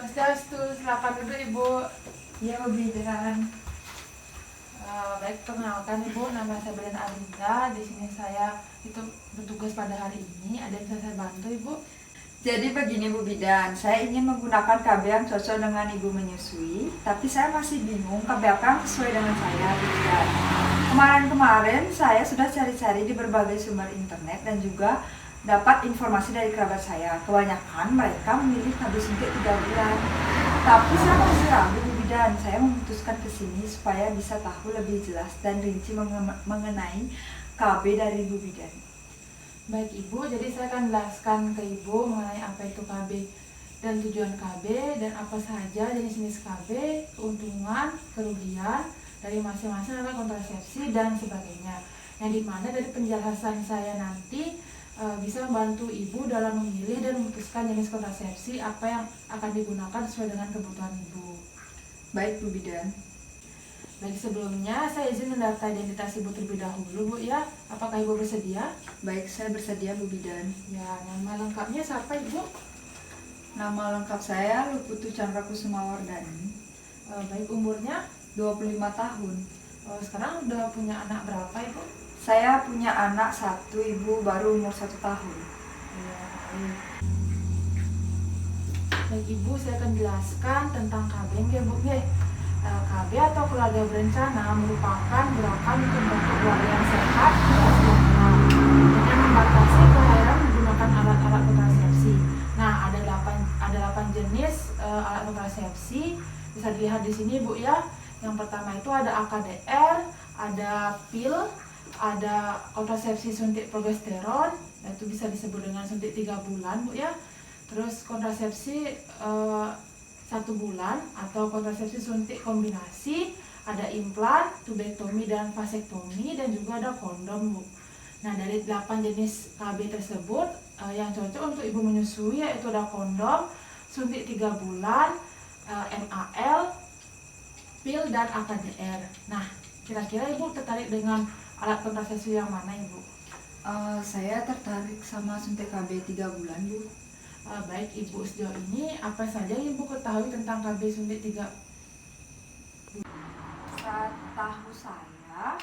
Swastiastu, silakan duduk Ibu. Ya, Bu Bidan. Baik, perkenalkan Ibu, nama saya Brian Arinda. Di sini saya itu bertugas pada hari ini. Ada yang bisa saya bantu Ibu? Jadi begini Bu Bidan, saya ingin menggunakan KB yang cocok dengan Ibu menyusui, tapi saya masih bingung KB apa yang sesuai dengan saya, Bu Bidan. Kemarin-kemarin saya sudah cari-cari di berbagai sumber internet dan juga dapat informasi dari kerabat saya. Kebanyakan mereka memilih KB suntik 3 bulan. Tapi saya masih ragu Bu Bidan, saya memutuskan ke sini supaya bisa tahu lebih jelas dan rinci mengenai KB dari Bu Bidan. Baik Ibu, jadi saya akan jelaskan ke Ibu mengenai apa itu KB dan tujuan KB dan apa saja jenis-jenis KB, keuntungan, kerugian dari masing-masing alat kontrasepsi dan sebagainya. Yang dimana dari penjelasan saya nanti bisa membantu Ibu dalam memilih dan memutuskan jenis kontrasepsi apa yang akan digunakan sesuai dengan kebutuhan Ibu. Baik Bu Bidan. Baik, sebelumnya saya izin mendaftar identitas Ibu terlebih dahulu Bu ya. Apakah Ibu bersedia? Baik, saya bersedia Bu Bidan. Ya, nama lengkapnya siapa Ibu? Nama lengkap saya Luputu Chandra Kusuma Wardani. Baik, umurnya? 25 tahun. Sekarang udah punya anak berapa Ibu? Saya punya anak 1, Ibu, baru umur 1 tahun. Ya, baik. Baik Ibu, saya akan jelaskan tentang KB ya Bu. KB atau keluarga berencana merupakan gerakan untuk membentuk keluarga yang sehat dan sejahtera dengan membatasi kelahiran menggunakan alat-alat kontrasepsi. Nah, ada 8 jenis alat kontrasepsi. Bisa dilihat di sini Bu ya. Yang pertama itu ada AKDR, ada pil, ada kontrasepsi suntik progesteron, itu bisa disebut dengan suntik 3 bulan Bu ya. Terus kontrasepsi 1 bulan atau kontrasepsi suntik kombinasi, ada implan, tubektomi dan vasektomi, dan juga ada kondom Bu. Nah, dari 8 jenis KB tersebut yang cocok untuk ibu menyusui yaitu ada kondom, suntik 3 bulan, MAL, pil dan AKDR. Nah, kira-kira Ibu tertarik dengan alat kontrasepsi yang mana Ibu? Saya tertarik sama suntik KB 3 bulan Bu. Baik Ibu, sejauh ini apa saja yang Ibu ketahui tentang KB suntik 3? Setahu saya,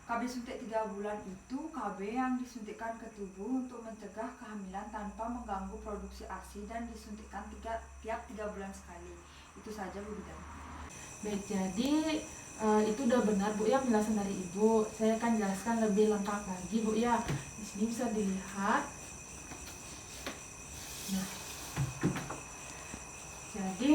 KB suntik 3 bulan itu KB yang disuntikkan ke tubuh untuk mencegah kehamilan tanpa mengganggu produksi ASI dan disuntikkan tiap 3 bulan sekali. Itu saja Bu Bidan. Baik, jadi itu udah benar Bu ya penjelasan dari Ibu. Saya akan jelaskan lebih lengkap lagi Bu ya. Di sini bisa dilihat. Nah, jadi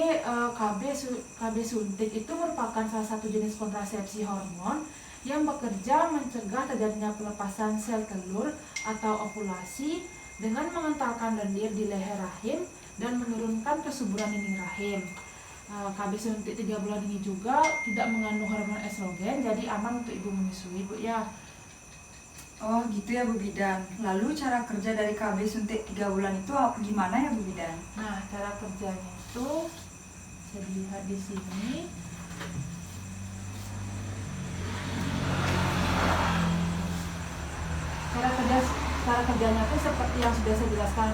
KB suntik itu merupakan salah satu jenis kontrasepsi hormon yang bekerja mencegah terjadinya pelepasan sel telur atau ovulasi dengan mengentalkan lendir di leher rahim dan menurunkan kesuburan dinding rahim. KB suntik 3 bulan ini juga tidak mengandung hormon estrogen, jadi aman untuk ibu menyusui Bu ya. Oh gitu ya Bu Bidan. Lalu cara kerja dari KB suntik 3 bulan itu gimana ya Bu Bidan? Nah, cara kerjanya itu bisa dilihat di sini. Cara kerjanya itu seperti yang sudah saya jelaskan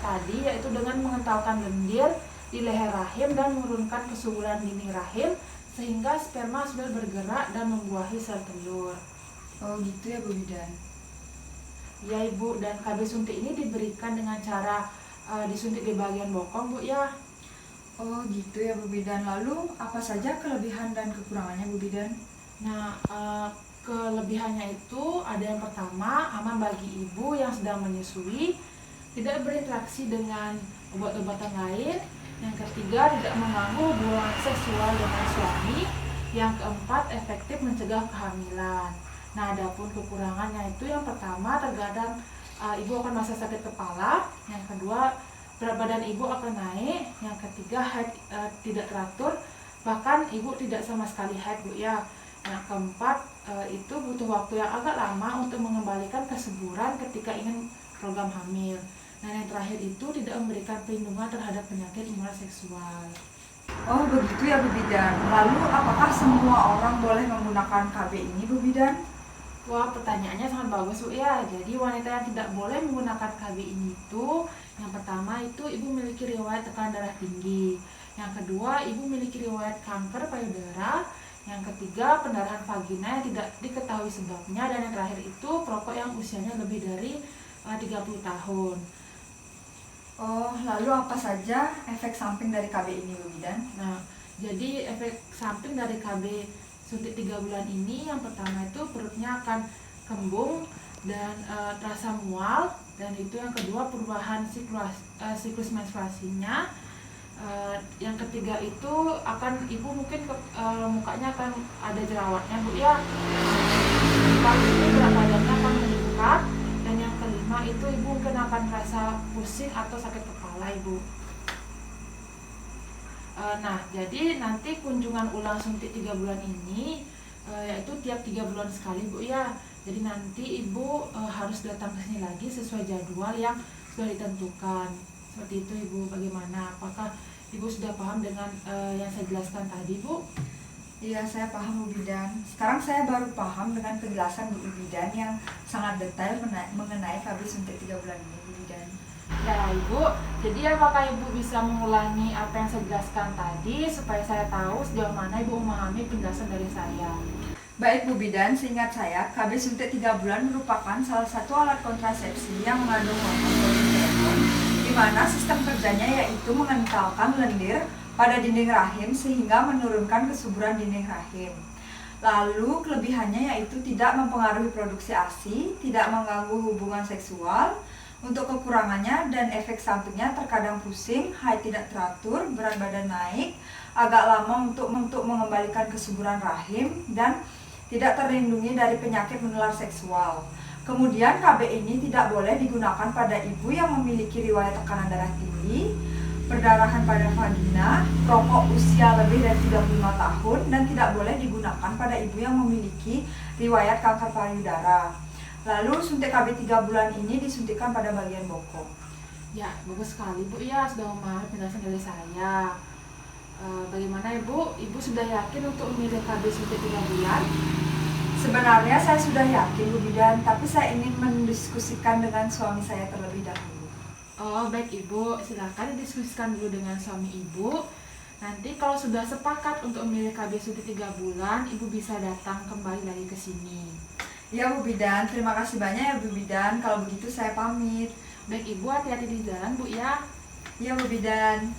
tadi, yaitu dengan mengentalkan lendir di leher rahim dan menurunkan kesuburan dinding rahim sehingga sperma sudah bergerak dan membuahi sel telur. Oh gitu ya Bu Bidan. Ya Ibu, dan KB suntik ini diberikan dengan cara disuntik di bagian bokong Bu ya. Oh gitu ya Bu Bidan. Lalu apa saja kelebihan dan kekurangannya Bu Bidan? Nah, kelebihannya itu ada yang pertama, aman bagi ibu yang sedang menyusui, tidak berinteraksi dengan obat-obatan lain. Yang ketiga, tidak mengganggu hubungan seksual dengan suami. Yang keempat, efektif mencegah kehamilan. Nah, adapun kekurangannya itu yang pertama, terkadang ibu akan merasa sakit kepala. Yang kedua, berat badan ibu akan naik. Yang ketiga, haid tidak teratur. Bahkan ibu tidak sama sekali haid Bu ya. Yang keempat, itu butuh waktu yang agak lama untuk mengembalikan kesuburan ketika ingin program hamil. Nah, yang terakhir itu tidak memberikan perlindungan terhadap penyakit menular seksual. Oh begitu ya Bu Bidan. Lalu apakah semua orang boleh menggunakan KB ini Bu Bidan? Wah, pertanyaannya sangat bagus Bu ya. Jadi wanita yang tidak boleh menggunakan KB ini itu yang pertama itu ibu memiliki riwayat tekanan darah tinggi. Yang kedua, ibu memiliki riwayat kanker payudara. Yang ketiga, pendarahan vagina yang tidak diketahui sebabnya. Dan yang terakhir itu perokok yang usianya lebih dari 30 tahun. Oh, lalu apa saja efek samping dari KB ini, Bu Bidan? Nah, jadi efek samping dari KB suntik 3 bulan ini, yang pertama itu perutnya akan kembung dan terasa mual. Dan itu yang kedua, perubahan siklus menstruasinya. Yang ketiga itu akan ibu mungkin mukanya akan ada jerawatnya, Bu ya. Paling ini berat badannya akan meningkat. Dan yang kelima itu ibu mungkin akan merasa pusing atau sakit kepala, ibu. Nah, jadi nanti kunjungan ulang suntik 3 bulan ini yaitu tiap 3 bulan sekali, Bu ya. Jadi nanti ibu harus datang ke sini lagi sesuai jadwal yang sudah ditentukan. Seperti itu, Ibu. Bagaimana? Apakah Ibu sudah paham dengan yang saya jelaskan tadi, Bu? Iya, saya paham, Bu Bidan. Sekarang saya baru paham dengan penjelasan Bu Bidan yang sangat detail mengenai KB suntik 3 bulan ini, Bu Bidan. Ya, Ibu. Jadi apakah Ibu bisa mengulangi apa yang saya jelaskan tadi supaya saya tahu sejauh mana Ibu memahami penjelasan dari saya? Baik, Bu Bidan, seingat saya, KB suntik 3 bulan merupakan salah satu alat kontrasepsi yang mengandung hormon progesterone, di mana sistem kerjanya yaitu mengentalkan lendir pada dinding rahim sehingga menurunkan kesuburan dinding rahim. Lalu kelebihannya yaitu tidak mempengaruhi produksi ASI, tidak mengganggu hubungan seksual. Untuk kekurangannya dan efek sampingnya terkadang pusing, haid tidak teratur, berat badan naik, agak lama untuk mengembalikan kesuburan rahim, dan tidak terlindungi dari penyakit menular seksual. Kemudian KB ini tidak boleh digunakan pada ibu yang memiliki riwayat tekanan darah tinggi, perdarahan pada vagina, perokok usia lebih dari 35 tahun, dan tidak boleh digunakan pada ibu yang memiliki riwayat kanker payudara. Lalu suntik KB 3 bulan ini disuntikkan pada bagian bokong. Ya, bagus sekali, Bu ya, sudah memahami penjelasan dari saya. Bagaimana, Ibu? Ibu sudah yakin untuk memilih KB suntik 3 bulan? Sebenarnya saya sudah yakin, Bu Bidan, tapi saya ingin mendiskusikan dengan suami saya terlebih dahulu. Oh, baik, Ibu. Silakan didiskusikan dulu dengan suami Ibu. Nanti kalau sudah sepakat untuk memilih KB suntik 3 bulan, Ibu bisa datang kembali lagi ke sini. Ya, Bu Bidan, terima kasih banyak ya, Bu Bidan. Kalau begitu saya pamit. Baik, Ibu, hati-hati di jalan, Bu ya. Ya, Bu Bidan.